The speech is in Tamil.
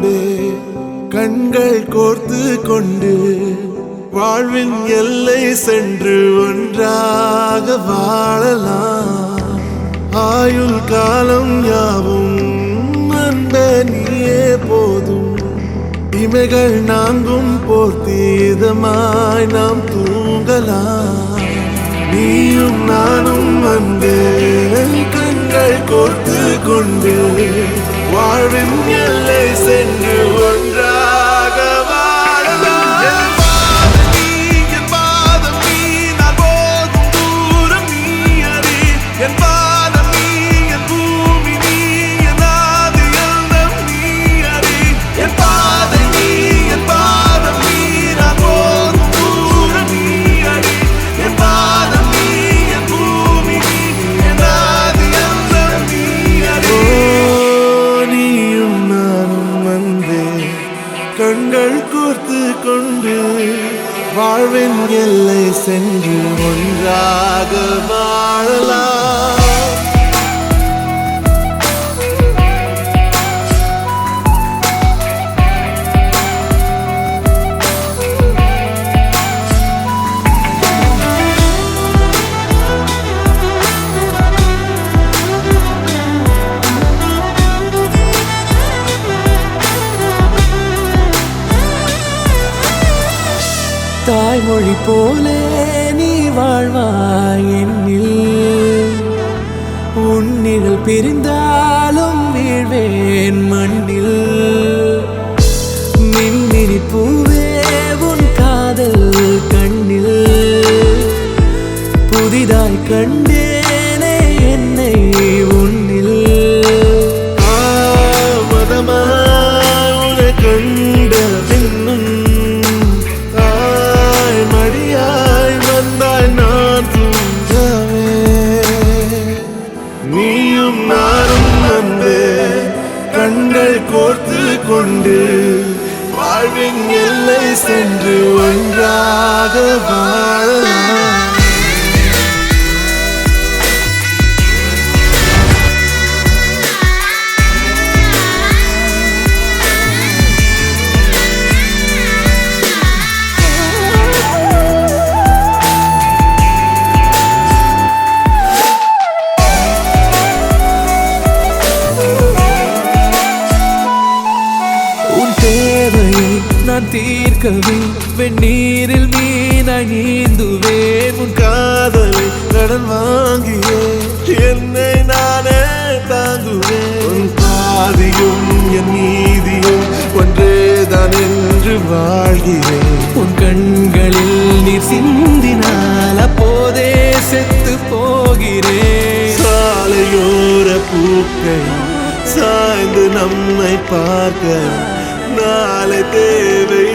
அன்பே கண்கள் கோர்த்து கொண்டு வாழ்வின் எல்லை சென்று ஒன்றாக வாழலாம். ஆயுள் காலம் யாவும் அன்பே நீயே போதும். இமைகள் நான்கும் போர்த்தி இதமாய் நாம் தூங்கலாம். நீயும் நானும் அன்பே கண்கள் கோர்த்து கொண்டு வாழ்வின் எல்லை சென்று ஒன்றாக வாழலாம். என் பாதம் நீ நான் போகும் தூரம் நீ அறி. என் பாதம் நீ என் பூமி நீ என் ஆதி எல்லாம் நீ அறி. என் பாதை நீ என் பாதம் நீ நான் போகும் தூரம் நீ அறி. என் பாதம் நீ என் பூமி நீ என் ஆதி எல்லாம் நீ அறி. நீயும் நானும் அன்பே கண்கள் கோர்த்து கொண்டு வாழ்வின் எல்லை சென்று ஒன்றாக வாழலாம். தாய்மொழி போலே நீ வாழ்வாய் என்னில். உன்னிகள் பிரிந்தாலும் வீழ்வேன் மண்ணில். மின்மினி பூவே உன் காதல் கண்ணில். புதிதாய் கண்டேனே என்னை உன்னில். மதமாய் உன்னை கண்ட பின்னும் மடியாய் வந்தாய் நான் தூங்கவே. நீயும் நானும் அன்பே கண்கள் கோர்த்து கொண்டு வாழ்வின் எல்லை சென்று ஒன்றாக வாழலாம். நான் தீர்க்கவே வெந்நீரில் மீனாய் நீந்துவேன். உன் காதலை கடன் வாங்கியே என்னை நானே தாங்குவேன். உன் பாதியும் என் நீதியும் ஒன்றேதான் என்று வாழ்கிறேன். உன் கண்களில் நீர் சிந்தினால் அப்போதே செத்து போகிறேன். சாலையோர பூக்கள் சாய்ந்து நம்மை பார்க்க நாளை தேவை